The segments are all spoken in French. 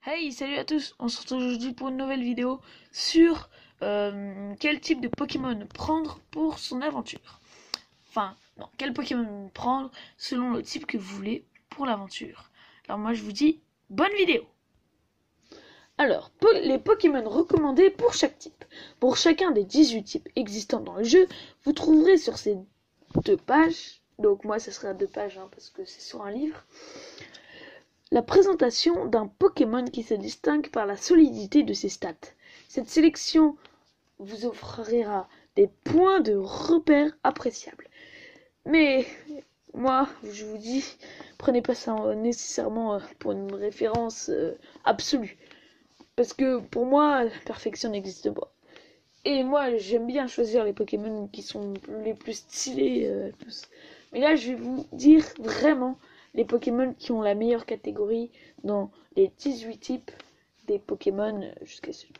Hey, salut à tous, on se retrouve aujourd'hui pour une nouvelle vidéo sur quel type de Pokémon prendre pour son aventure. Enfin, non, quel Pokémon prendre selon le type que vous voulez pour l'aventure. Alors moi je vous dis, bonne vidéo. Alors, les Pokémon recommandés pour chaque type. Pour chacun des 18 types existants dans le jeu, vous trouverez sur ces 2 pages, donc moi ce sera 2 pages parce que c'est sur un livre, la présentation d'un Pokémon qui se distingue par la solidité de ses stats. Cette sélection vous offrira des points de repère appréciables. Mais moi, je vous dis, prenez pas ça nécessairement pour une référence absolue. Parce que pour moi, la perfection n'existe pas. Et moi, j'aime bien choisir les Pokémon qui sont les plus stylés. Mais là, je vais vous dire vraiment les Pokémon qui ont la meilleure catégorie dans les 18 types des Pokémon jusqu'à ce jour.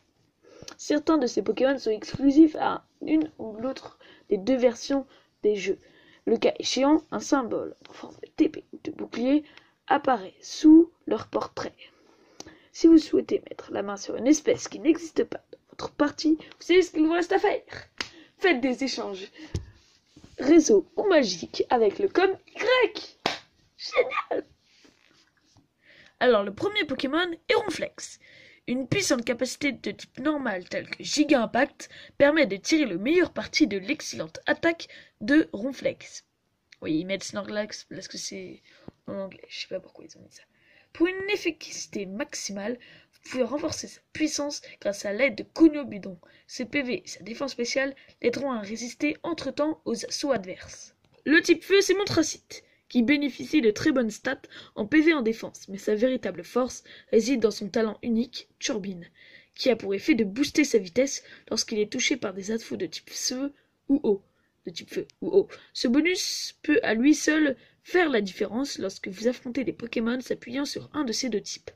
Certains de ces Pokémon sont exclusifs à une ou l'autre des 2 versions des jeux. Le cas échéant, un symbole en forme de TP ou de bouclier apparaît sous leur portrait. Si vous souhaitez mettre la main sur une espèce qui n'existe pas dans votre partie, vous savez ce qu'il vous reste à faire. Faites des échanges réseau ou magique avec le com Y. Génial! Alors le premier Pokémon est Ronflex. Une puissante capacité de type normal telle que Giga Impact permet de tirer le meilleur parti de l'excellente attaque de Ronflex. Oui, ils mettent Snorlax parce que c'est en anglais, je sais pas pourquoi ils ont mis ça. Pour une efficacité maximale, vous pouvez renforcer sa puissance grâce à l'aide de Conobidon. Ses PV et sa défense spéciale l'aideront à résister entre-temps aux assauts adverses. Le type feu, c'est Montracite, qui bénéficie de très bonnes stats en PV et en défense, mais sa véritable force réside dans son talent unique, Turbine, qui a pour effet de booster sa vitesse lorsqu'il est touché par des assauts de type feu ou eau. Ce bonus peut à lui seul faire la différence lorsque vous affrontez des Pokémon s'appuyant sur un de ces 2 types.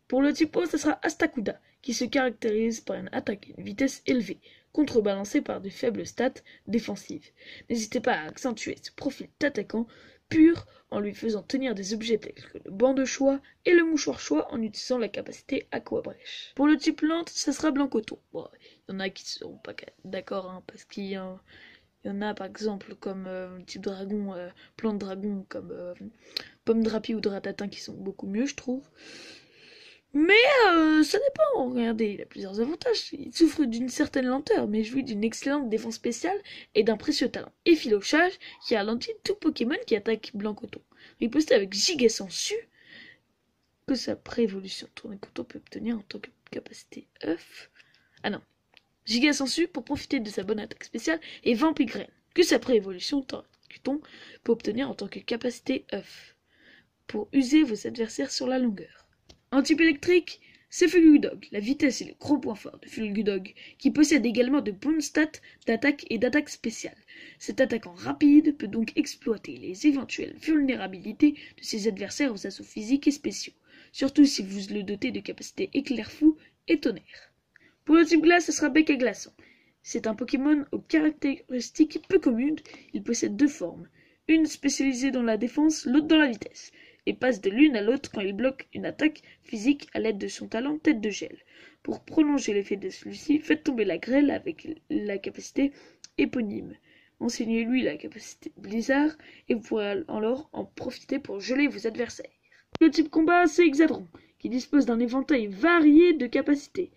Pour le type eau, ce sera Astacuda, qui se caractérise par une attaque et une vitesse élevée, contrebalancée par de faibles stats défensives. N'hésitez pas à accentuer ce profil d'attaquant pur en lui faisant tenir des objets tels que le banc de choix et le mouchoir choix en utilisant la capacité Aquabrèche. Pour le type lente, ce sera Blancoton. Bon, il y en a qui ne seront pas d'accord, parce qu'il y en a par exemple comme type dragon, plante dragon comme pomme drapi ou dratatin qui sont beaucoup mieux je trouve. Mais ça dépend, regardez, il a plusieurs avantages. Il souffre d'une certaine lenteur, mais jouit d'une excellente défense spéciale et d'un précieux talent effilochage qui ralentit tout Pokémon qui attaque Blancoton. Riposté avec Giga Sensu, que sa préévolution Tournecoton peut obtenir en tant que capacité œuf. Ah non. Giga Sensu pour profiter de sa bonne attaque spéciale et Vampigraine, que sa préévolution Tournecoton peut obtenir en tant que capacité œuf, pour user vos adversaires sur la longueur. En type électrique, c'est Fulgudog, la vitesse et le gros point fort de Fulgudog, qui possède également de bonnes stats d'attaque et d'attaque spéciale. Cet attaquant rapide peut donc exploiter les éventuelles vulnérabilités de ses adversaires aux assauts physiques et spéciaux, surtout si vous le dotez de capacités éclair fou et tonnerre. Pour le type glace, ce sera Bec à Glaçon. C'est un Pokémon aux caractéristiques peu communes. Il possède 2 formes, une spécialisée dans la défense, l'autre dans la vitesse, et passe de l'une à l'autre quand il bloque une attaque physique à l'aide de son talent Tête de Gel. Pour prolonger l'effet de celui-ci, faites tomber la grêle avec la capacité éponyme. Enseignez-lui la capacité Blizzard et vous pourrez alors en profiter pour geler vos adversaires. Le type combat, c'est Hexadron, qui dispose d'un éventail varié de capacités.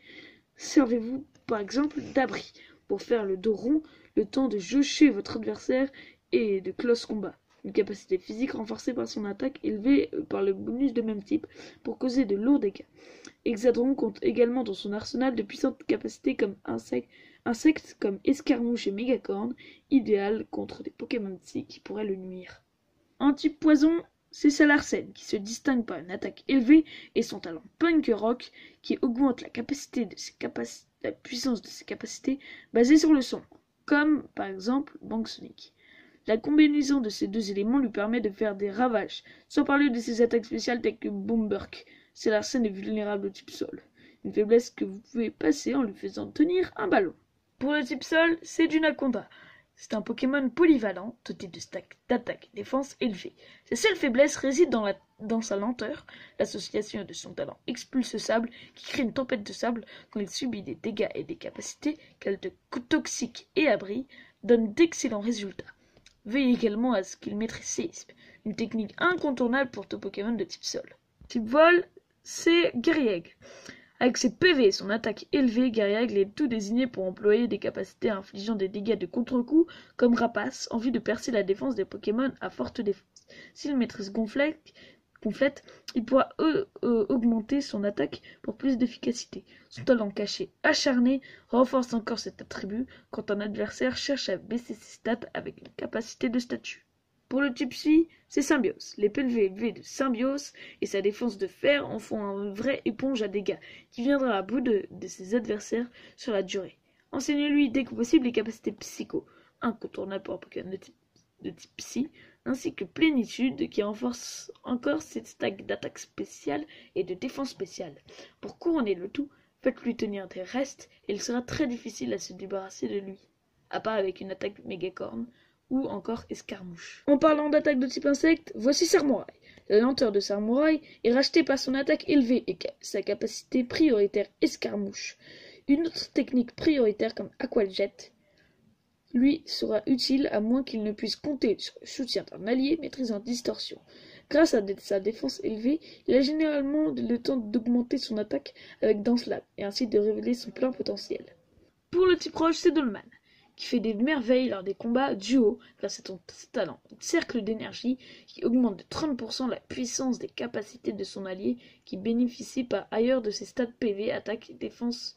Servez-vous par exemple d'abri pour faire le dos rond le temps de jaucher votre adversaire et de close combat. Une capacité physique renforcée par son attaque élevée par le bonus de même type pour causer de lourds dégâts. Hexadron compte également dans son arsenal de puissantes capacités comme insectes comme escarmouche et mégacorne, idéales contre des Pokémon psy qui pourraient le nuire. En type poison, c'est Salarsen qui se distingue par une attaque élevée et son talent Punk Rock qui augmente la puissance de ses capacités basées sur le son, comme par exemple Bank Sonic. La combinaison de ces 2 éléments lui permet de faire des ravages, sans parler de ses attaques spéciales telles que Boomburk. Salarsen est vulnérable au type sol, une faiblesse que vous pouvez passer en lui faisant tenir un ballon. Pour le type sol, c'est Dunaconda, C'est un Pokémon polyvalent, doté de stacks d'attaque et défense élevés. Sa seule faiblesse réside dans sa lenteur. L'association de son talent expulse sable, qui crée une tempête de sable quand il subit des dégâts et des capacités qu'elle de toxique et abri, donne d'excellents résultats. Veuillez également à ce qu'il maîtrise séisme, une technique incontournable pour tout Pokémon de type sol. Type vol, c'est Garrieg. Avec ses PV et son attaque élevée, Garrieg est tout désigné pour employer des capacités infligeant des dégâts de contre-coup comme Rapace en vue de percer la défense des Pokémon à forte défense. S'il maîtrise Gonflette, il pourra augmenter son attaque pour plus d'efficacité. Son talent caché acharné renforce encore cet attribut quand un adversaire cherche à baisser ses stats avec une capacité de statut. Pour le type Psy, c'est Symbiose. Les PV élevés de Symbiose et sa défense de fer en font une vraie éponge à dégâts qui viendra à bout de ses adversaires sur la durée. Enseignez-lui dès que possible les capacités psycho, incontournables pour un Pokémon de type Psy, ainsi que Plénitude qui renforce encore ses stacks d'attaque spéciale et de défense spéciale. Pour couronner le tout, faites-lui tenir des restes et il sera très difficile à se débarrasser de lui, à part avec une attaque mégacorne ou encore escarmouche. En parlant d'attaque de type insecte, voici Samouraï. La lenteur de Samouraï est rachetée par son attaque élevée et sa capacité prioritaire escarmouche. Une autre technique prioritaire comme Aquajet lui sera utile à moins qu'il ne puisse compter sur le soutien d'un allié maîtrisant distorsion. Grâce à sa défense élevée, il a généralement le temps d'augmenter son attaque avec Danse Lame et ainsi de révéler son plein potentiel. Pour le type roche, c'est Dolman, qui fait des merveilles lors des combats duo grâce à son talent. Un cercle d'énergie qui augmente de 30% la puissance des capacités de son allié qui bénéficie par ailleurs de ses stats PV, attaque et défense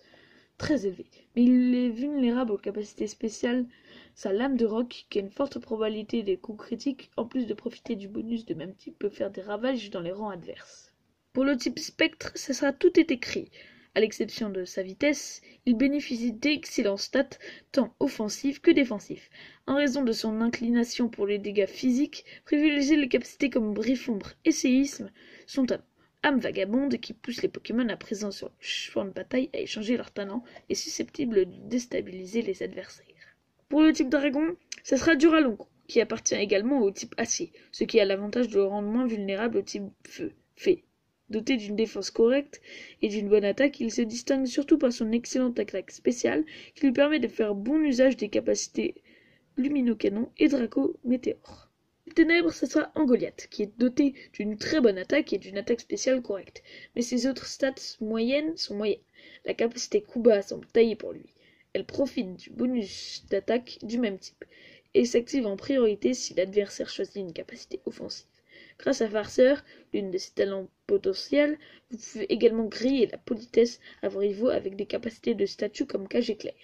très élevés. Mais il est vulnérable aux capacités spéciales. Sa lame de roc, qui a une forte probabilité des coups critiques, en plus de profiter du bonus de même type, peut faire des ravages dans les rangs adverses. Pour le type spectre, ça sera tout est écrit. À l'exception de sa vitesse, il bénéficie d'excellents stats, tant offensifs que défensifs. En raison de son inclination pour les dégâts physiques, privilégiez les capacités comme Brise-Ombre et Séisme, son talent. Âme vagabonde qui pousse les Pokémon à présent sur le champ de bataille à échanger leur talent est susceptible de déstabiliser les adversaires. Pour le type dragon, ça sera Duralongo, qui appartient également au type acier, ce qui a l'avantage de le rendre moins vulnérable au type fée. Doté d'une défense correcte et d'une bonne attaque, il se distingue surtout par son excellente attaque spéciale qui lui permet de faire bon usage des capacités Luminocanon et Draco Météore. Ténèbres, ce sera Angoliath, qui est doté d'une très bonne attaque et d'une attaque spéciale correcte, mais ses autres stats moyennes sont moyennes. La capacité Kuba semble taillée pour lui. Elle profite du bonus d'attaque du même type, et s'active en priorité si l'adversaire choisit une capacité offensive. Grâce à Farceur, l'une de ses talents potentiels, vous pouvez également griller la politesse à vos rivaux avec des capacités de statut comme Cage Éclair.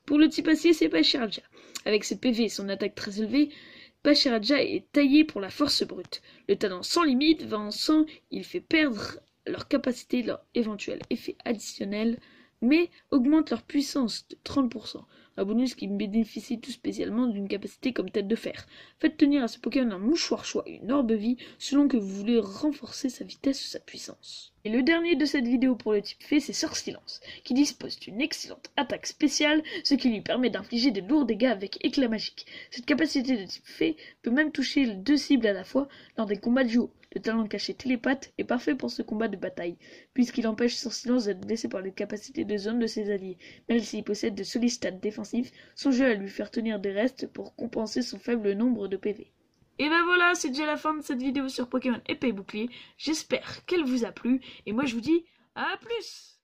Pour le type acier, c'est Pachiraja. Avec ses PV et son attaque très élevée, Pachiraja est taillé pour la force brute. Le talent sans limite va en sang, il fait perdre leur capacité, leur éventuel effet additionnel, mais augmente leur puissance de 30%. Un bonus qui bénéficie tout spécialement d'une capacité comme tête de fer. Faites tenir à ce Pokémon un mouchoir choix et une orbe vie selon que vous voulez renforcer sa vitesse ou sa puissance. Et le dernier de cette vidéo pour le type fée, c'est Sort Silence, qui dispose d'une excellente attaque spéciale, ce qui lui permet d'infliger de lourds dégâts avec éclat magique. Cette capacité de type fée peut même toucher deux cibles à la fois lors des combats duo. Le talent caché télépathe est parfait pour ce combat de bataille, puisqu'il empêche Sort Silence d'être blessé par les capacités de zone de ses alliés. Même s'il possède de solides stats défensifs, son jeu à lui faire tenir des restes pour compenser son faible nombre de PV. Et ben voilà, c'est déjà la fin de cette vidéo sur Pokémon Épée et Bouclier. J'espère qu'elle vous a plu, et moi je vous dis à plus!